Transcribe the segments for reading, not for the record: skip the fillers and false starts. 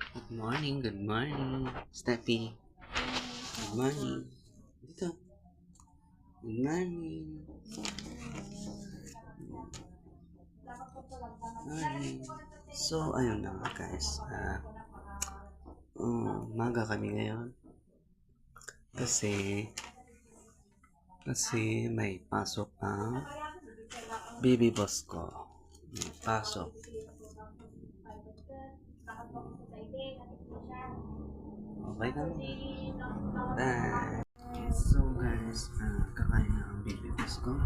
Good morning, Steffi. Good morning. Dito. Good morning. Morning. So, ayun na nga guys. Maga kami ngayon. Kasi may pasok ang baby boss ko. May pasok. Okay ka na. Bye. So guys, kakain na ang baby boss ko.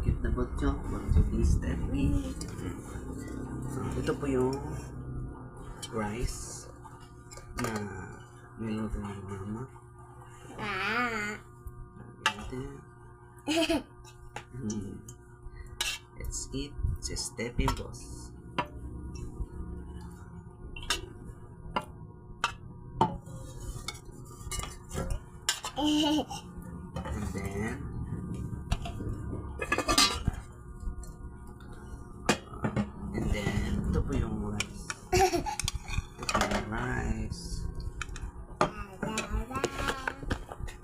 Cute na botyo ni Steffi. Ito po yung rice na niluto ng mama. Let's eat si Steffi boss. And then ito po yung rice. Ito po yung rice.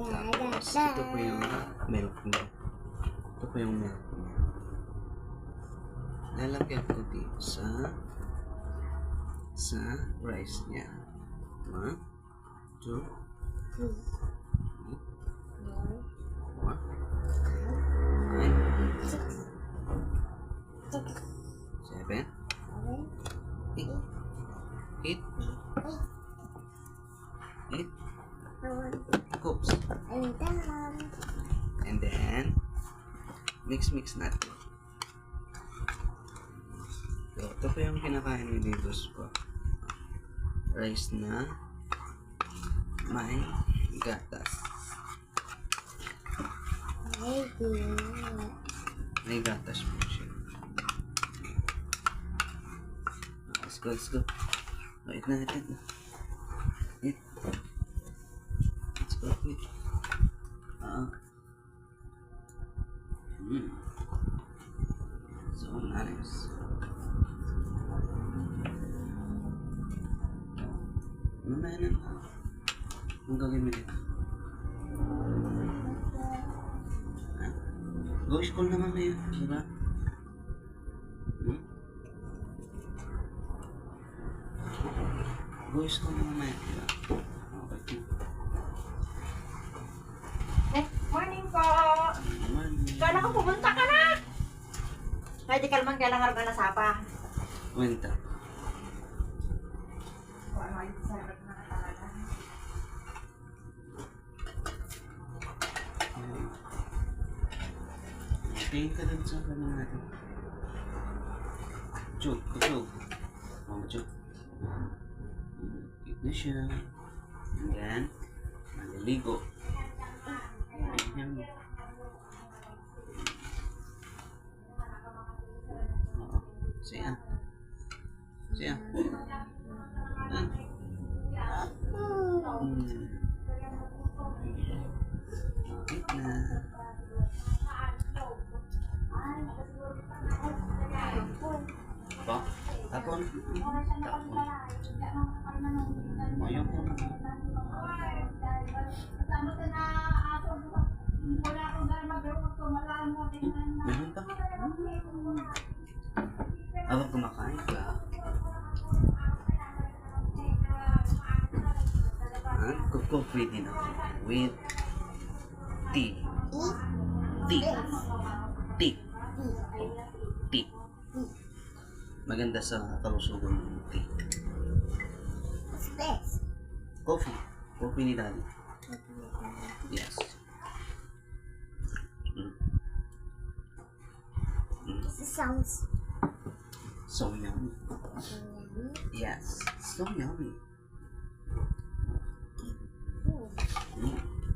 Tapos ito po yung milk niya. Ito po yung milk niya. Lalagyan ko dito sa rice niya. 1, 2, 3, 4, 5, 6, 7, 8 scoops. And then mix natin. So, ito po yung kinakain ni Dibos ko. Rice na may gatas. May gatas po siya. Let's go. Wait na. Eat. Let's go. Eat. So nice. Mamaya na. Ang gagawin mo dito. Go school na mamaya, diba? Go school na mamaya, diba? Okay. Morning po! Morning. Kala ko pumunta ka na! Pwede ka naman kailangan ka na sapa. Winter. Sarap na talaga. Tingin ka dun sa kanan natin. Chug. Chug. Ito siya. Ayan. Maliligo. Ayan. Oo. Siya. Bakit na? Ba? Tapon? Ayaw ko na. Meron pa? Habang kumakain ka, coffee din ako with tea. Tea. Maganda sa kalusugan ng tea. What's this? Coffee ni Daddy. Yes. This sounds So yummy. so yummy. Yes. So yummy.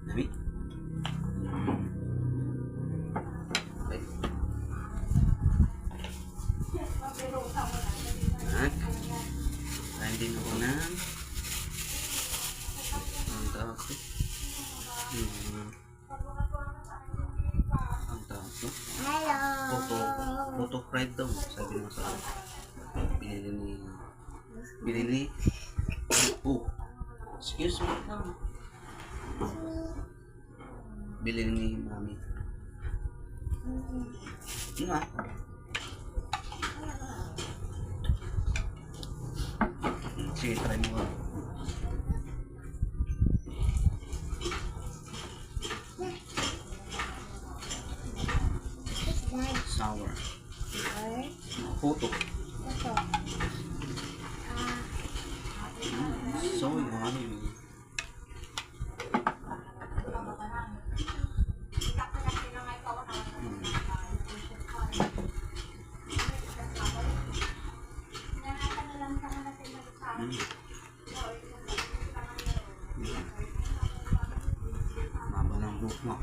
Yummy. Okay. At kain din ako ng ang tawag ko. Ang tawag ko. Hello. Photo fried daw. Sabi ng sa binili ni Excuse me lang. Bili ni mami. Ano ah? Sige, try mo. Sour. Puto. So yummy. Maba ng buhok mo.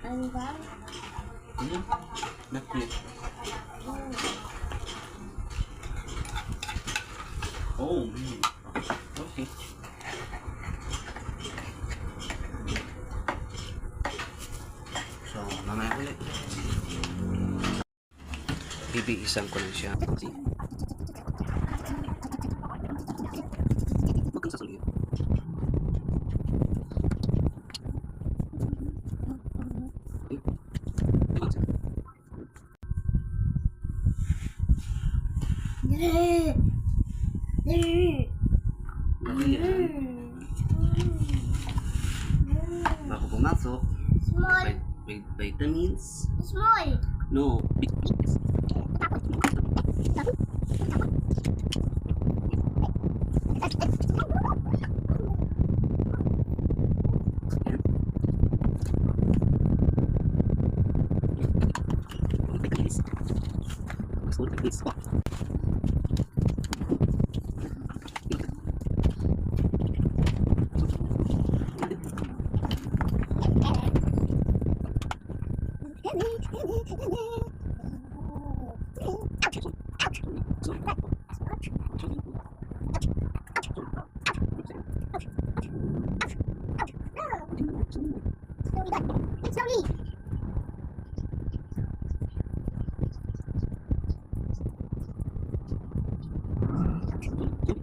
And then, Netflix. Oh, man. Okay. So, mamaya ulit. Bibigisan ko lang siya. Huwag kang sasaluhin. Lagi yan. Bago pumasok, small, vitamins. small. No, big things. Slowly.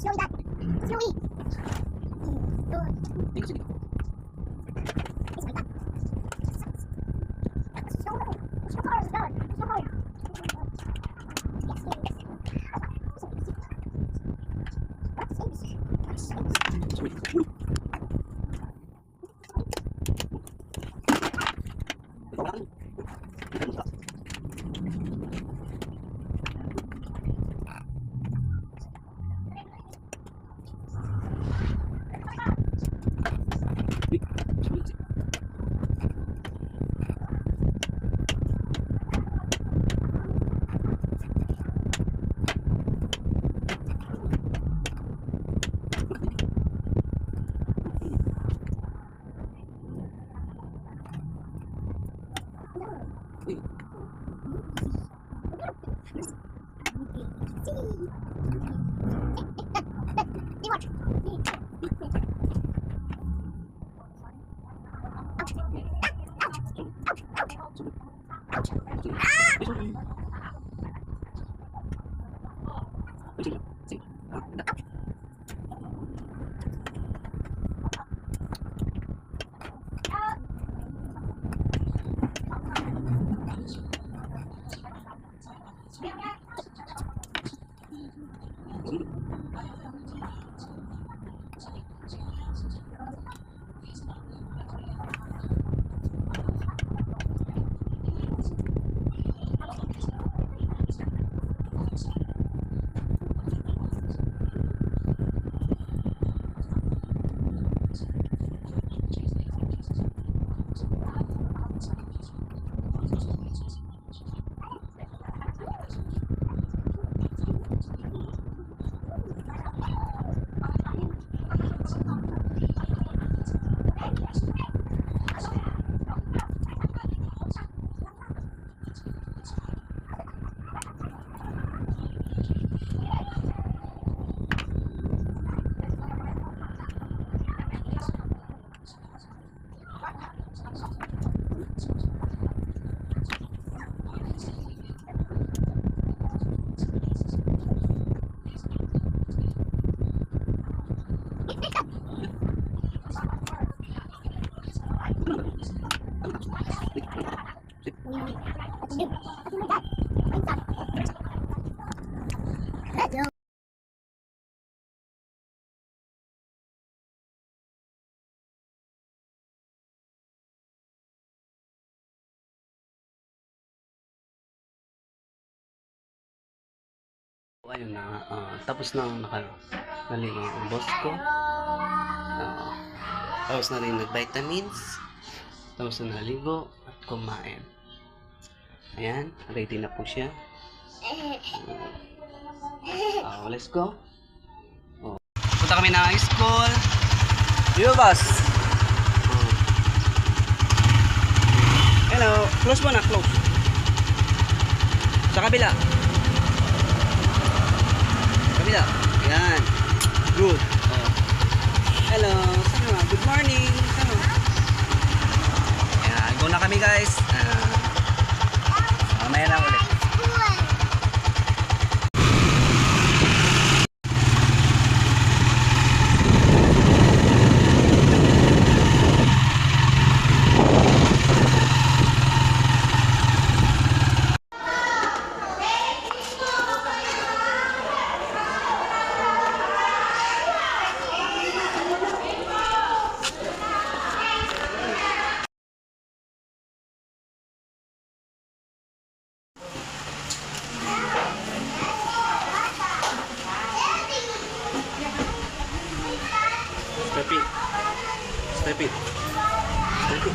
Slowly back. Slowly. Ayun na, tapos na naligo ang boss ko. Tapos na rin nag-vitamins. Tapos na naligo at kumain. Ayan, ready na po siya. Let's go. Punta kami na school. Di ba, boss? Hello. Close mo na, close. Sa kabila. Kabila. Yan. Good. Hello. Sama. Good morning. Sama. Ayan. Go na kami, guys. Mamaya na ulit. Step it. Step it. Step it.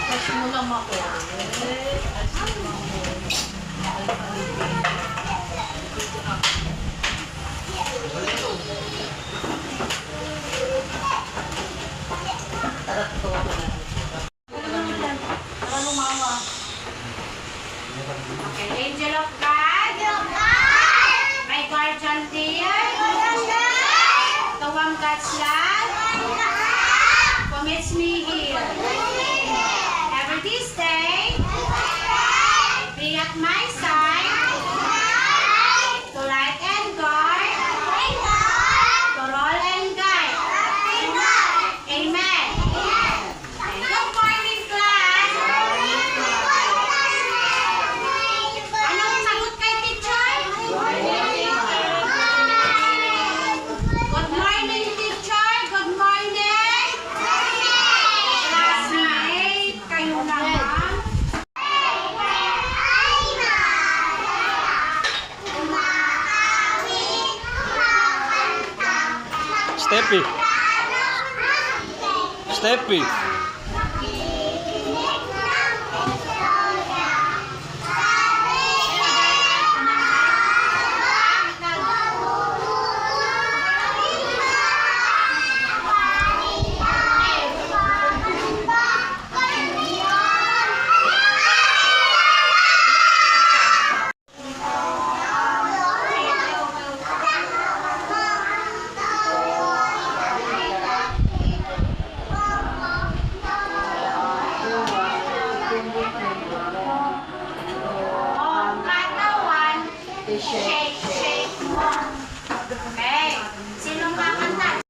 Kasi mo lang ako. Okay, angel of God, my guardian dear, the one God's love commits me here. Every this day, be at my side, to light and guard, to roll and guide. Amen. Good morning, class. Anong sagot kay teacher? Good morning, teacher. Good morning. Classmate, kayo naman. Step it. Step it. Oh, katawan. Shake, shake mo. Okay. Sinong kakanta?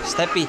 Step it.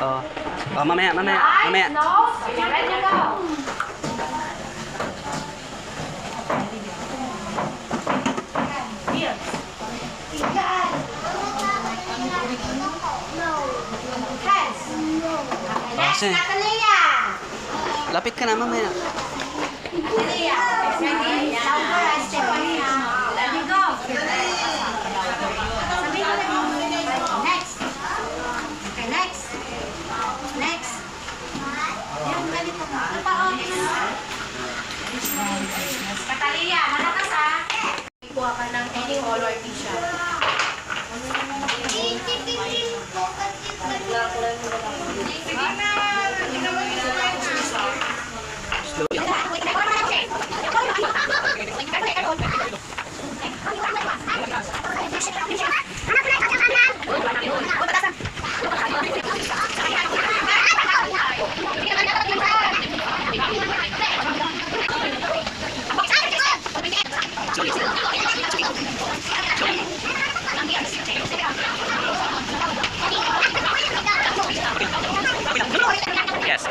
Oh. Oh, mamaya. Eyes, nose, okay, ready to go. Here. Hands. Okay, next, Kasi. Natalia. Lapit ka na, mamaya. Natalia. Ready? Sound first, Stephanie. Let me go. Sabihin ko na. Next. Okay, next. Next. Yan, ganito mo. Ano pa, oh? Katalia, malakas ha. Kuha ka ng any color t-shirt. Yes.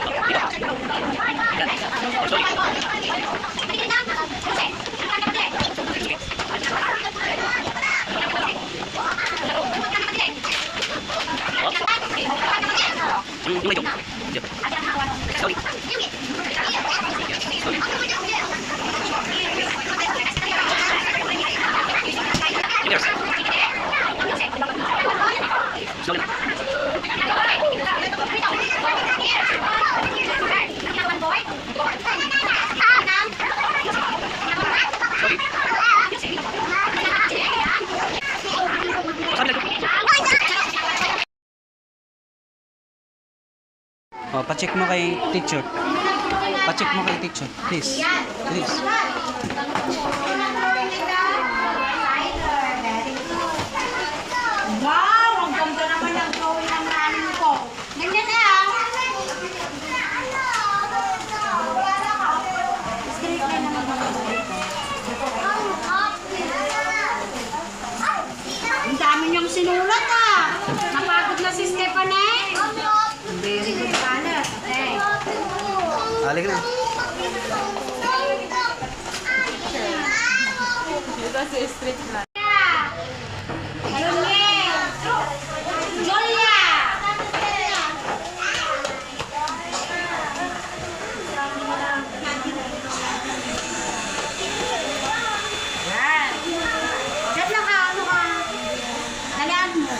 Oh, pa-check mo kay teacher. Pa-check mo kay teacher. Please. Please. Wow! Ang ganda naman ang drawing ng nanin ko. Ganyan na ah. Straight line naman ang Ang dami niyang sinulat ah. Napagod na si Stephanie. Very good color. Okay. Alik na. Julia! Yan. Diyan lang ka, ano ka. Dalaan mo.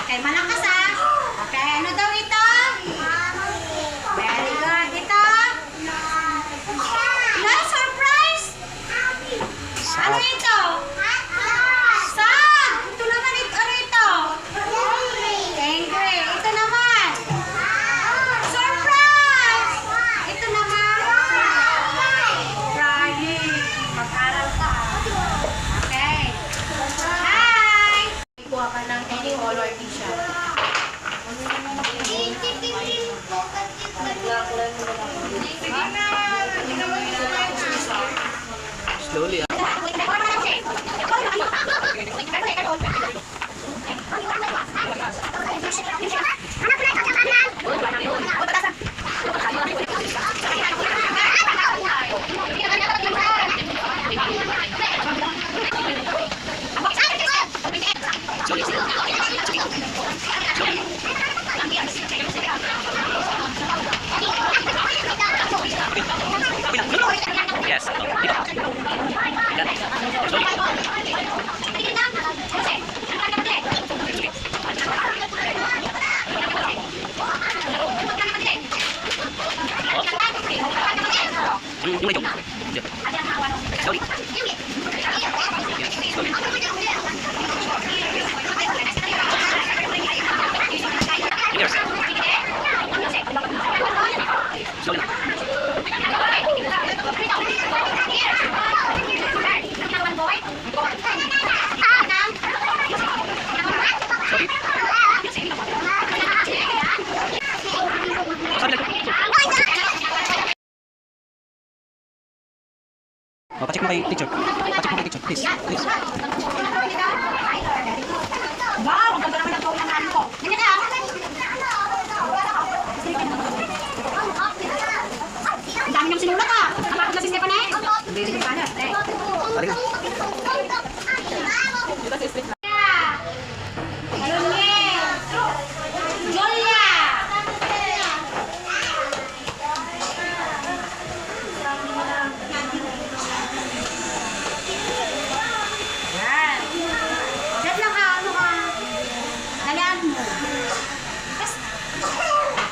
Okay, malakas ah. Okay, ano daw ito? Very good. Ito? No surprise? Ano ito? Saan? Ito naman ito. Ano ito? Angry. Ito naman. Surprise! Ito naman. Crying. Mag-aral ka. Okay. Hi! Kuha ka ng any color t-shirt. Slowly. Yes. Oh, pa-check mo kay teacher. Pa-check mo kay teacher. Please. Please. Wow! Ang ganda naman ang drawing ng nanin ko. Ganyan na ah.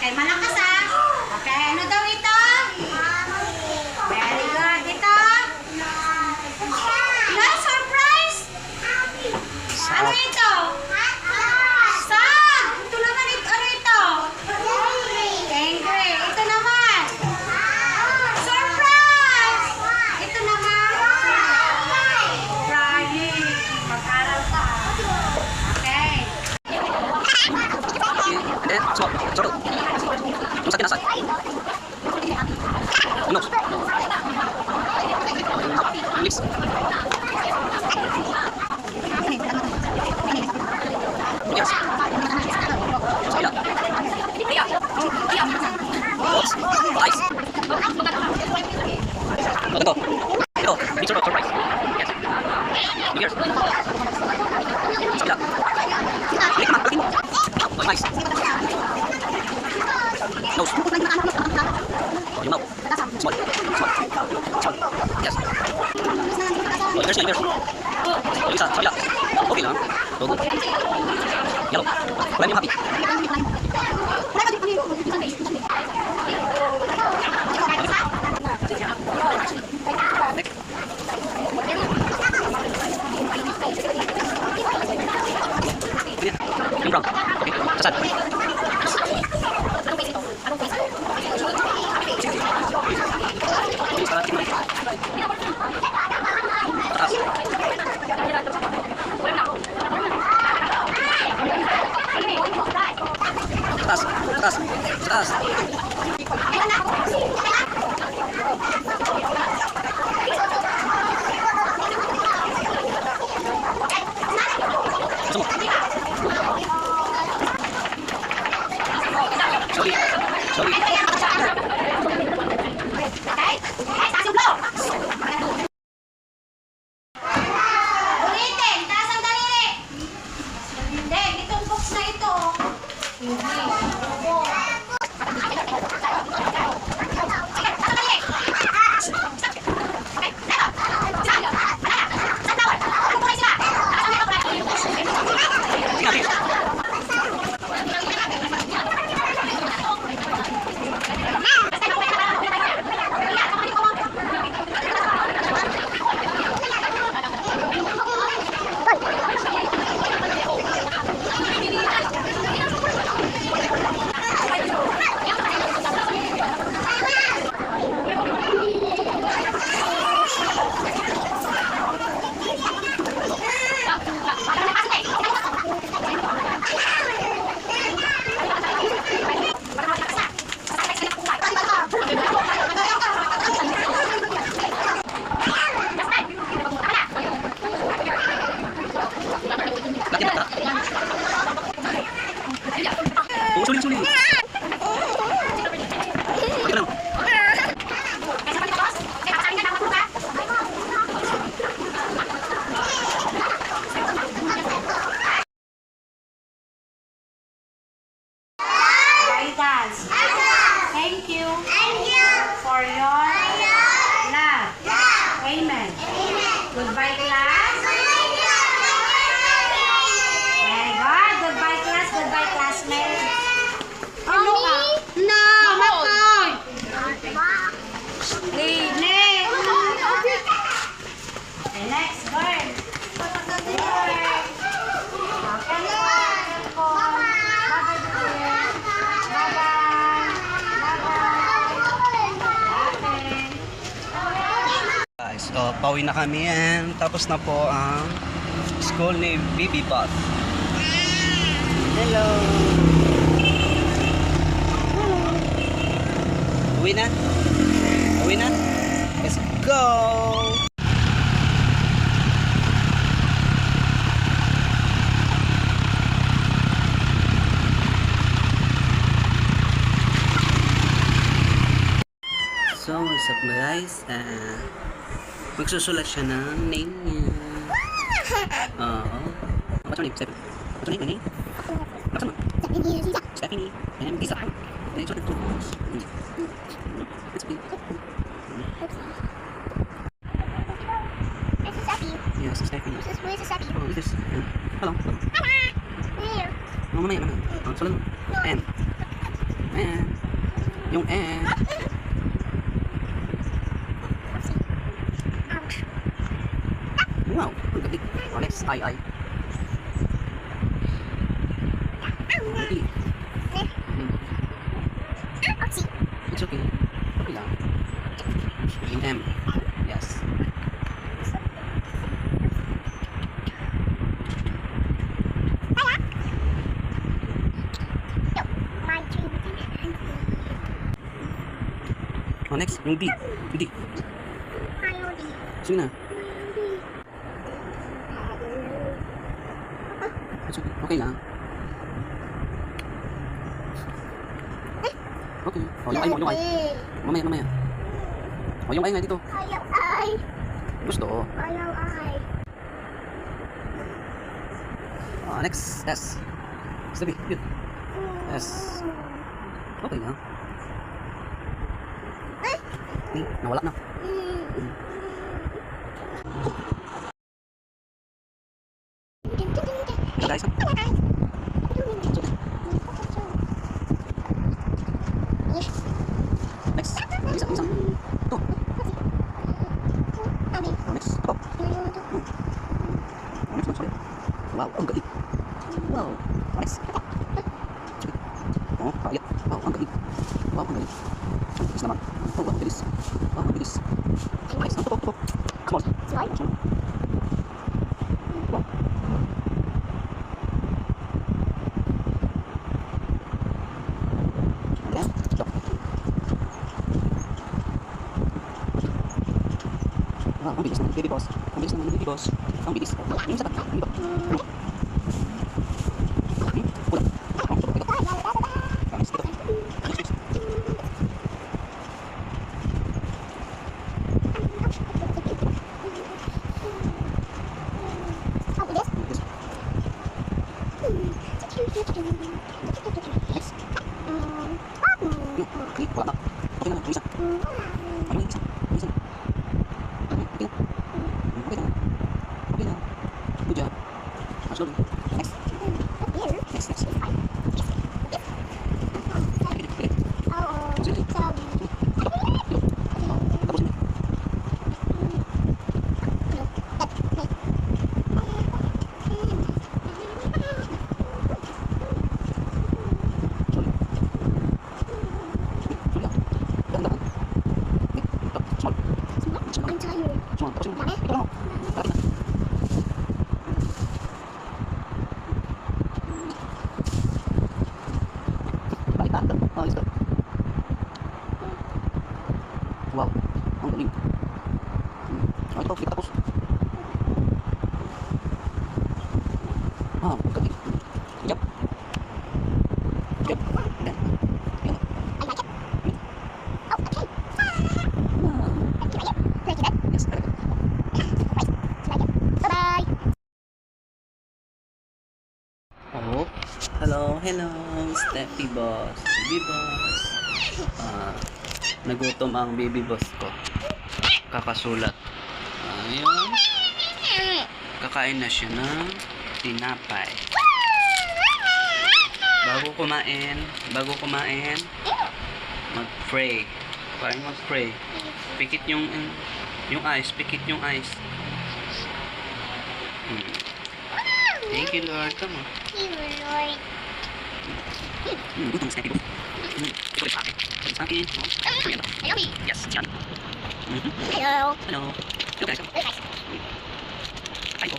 Okay, malakas ah. Okay, ano daw ito? Very good. Ito? No surprise? Ano ito? Sad. Ito naman ito. Ano ito? Angry. Ito naman. Surprise. Ito naman. Crying. Mag-aral ka. Okay. Sorot. Yung sakit nasaan? Yung nose. Yung lips. Yes. Sa kabila. Oops. Eyes. Ito. Ito. Big surprise. Yes. Yung ears. Sa kabila. Balik naman. Balikin mo. Oh, nice. Nose. Oh, yung mouth. Small. Small. Yes. Oh, ears na, ears. Yung isa, sa kabila. Okay lang. So good. Yellow. Wala yung happy. Next. Yung brown. Okay. Sasad. Atas. Atas. Atas. Semua. Sorry. Sorry. Ulitin, taas ang daliri. Hindi, itong box na ito. Laki mata. Oh, sulit. Okay lang. Guidance. Thank you for your love. Amen. Goodbye, class. Very good. Goodbye, class. Goodbye, classmates. Ano ka? No. Makoy. Linis. Okay, next word. Guys, pauwi na kami and tapos na po ang school ni Bibi Bot. Hello! Uwi na? Uwi na? Let's go! So, what's up guys? Magsusulat siya ng name niya. Oo. What's your name? Stephanie. What's your name? What's your name? Stephanie. And Isa. And it's two. Let's be. This is Abby. Yes, Stephanie. Where's Abby? Oh, this is. Hello. Here. Oh, mamaya. Sulat mo. N. N. Yung N. Wow, ang galing. Oh, next, I. Hindi. It's okay. Okay lang. Yung M. Yes. Oh, next, yung D. D. Sige na. It's okay. Okay lang. Okay. Oh, yung I. Mamaya. Oh, yung I nga dito. Gusto. Oh, next, S. Sabi, yun. S. Okay lang. Nawala na. Guys, next. Isa. Ito. Next. Ito. Next. Sorry. Wow, ang galing. Wow. Next. Oh, kaya. Wow, ang galing. Wow, ang galing. Bilis naman. Oh, wow, bilis. Wow, ang bilis. Nice. Ito. Come on. Wow. Okay. Stop. Wow, ang bilis naman, baby boss. Ang bilis naman, baby boss. Ang bilis. Yung isa pa. Yung iba. Ulang. Next. Okay, wala na. Okay na lang, yung isa. Ano yung isa? Yung isa. Okay na. Okay na. Okay na. Good job. Slowly. Next. Next. Okay. Sige. Tapos na. Wow, ang galing. Ito, kita tapos. Wow, ang galing. Yep. Then, yan. Yes, oh, hello, Steffi boss, baby boss. Nagutom ang baby boss ko. Kakasulat. Ayun. Kakain na siya ng tinapay. Bago kumain, mag-pray. Parang mag-pray. Pikit yung eyes. Thank you, Lord. Come on. Gutom sa akin. Ito rin sa akin. Sa akin. Yes, yan. Hello. Hello. Hello, guys. Hi po.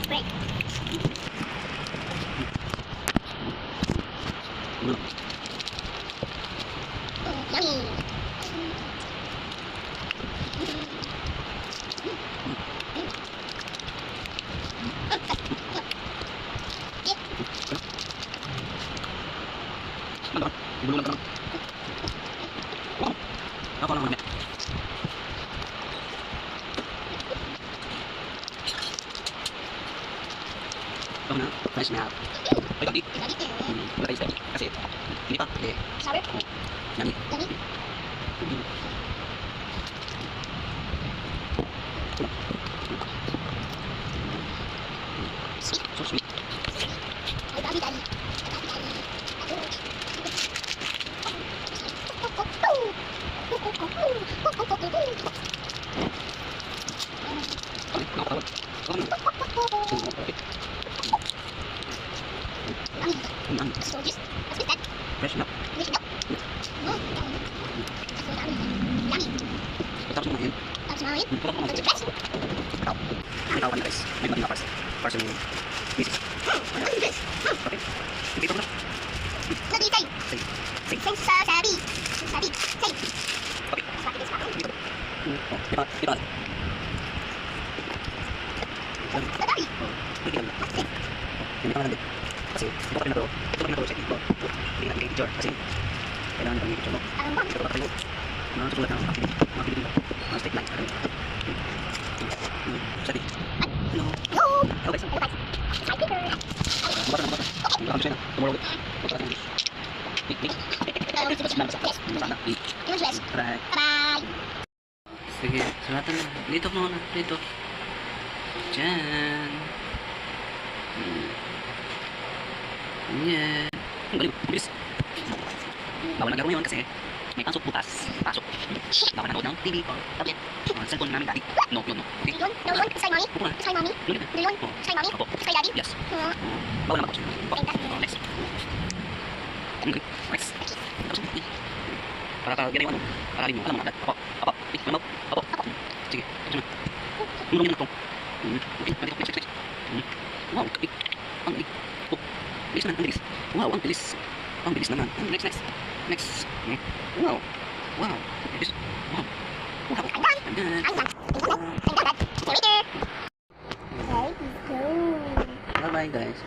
Great. Yummy. Bulungan ka naman. Ako lang mamaya. Ito na. Nice na. Ay, kapit. Wala tayo step. Kasi, hindi pa. Hindi. Sorry. Yummy. So sweet. My daddy, daddy. So just, what's with that? Fresh milk. With milk? No. So yummy. Tapos mo na yun. Tapos na yun. Tapos mo na yun. Fresh? Ikaw. Ikaw kami guys. May mga pares. Pares yung misis. Okay. Dito ko na. No, di tayo. Say. Say. Say sa sabi. Sabi. Say. Okay. Dito. Oh, dito. Dito. Daddy. Dito lang. Hindi ka lang din. Kasi ito pa rin na to. Ito pa rin na to. Hindi natin kay picture. Kasi kailangan natin yung picture mo. Anong bang? Ito pa kayo. Mga susulat ng activity. Mga activity ba? Mga state lines. Study. Hello. Hello. Hello guys. Hello guys. Hi Peter. Bata na. Baka siya na. Tomorrow ulit. Bata na. Wait. Yes. Bata na. English yes. Right. Bye. Sige, sulatan na. Dito muna. Dito. Diyan. Yan. Ang galing. Bilis. Bawal na garo ngayon kasi may pasok bukas. Pasok. Bawal nanood ng TV or tablet. Cellphone namin dati. No, yun, no. Okay. Yun. No, yun. It's kay mommy. Upo na. It's kay mommy. Yun. Yun. Oh. It's kay mommy. Opo. It's kay daddy. Yes. Hmm. Bawal na mag-watch. Oh, next. Okay. Next. Tapos, eh. Para ganyan yung ano. Para rin yung alam mo agad. Apo. Apo. Eh, mamaw. Apo. Sige. Tapos na. Muna mo na ito. Okay. Next. Wow. Okay. Ang galing. Oh. Bilis naman. Ang bilis. Wow. Ang bilis. Ang bilis naman. Next. Wow. Wow. Bilis. Wow. Wow. I'm done. I'm done. I'm done. See you later. Bye-bye guys.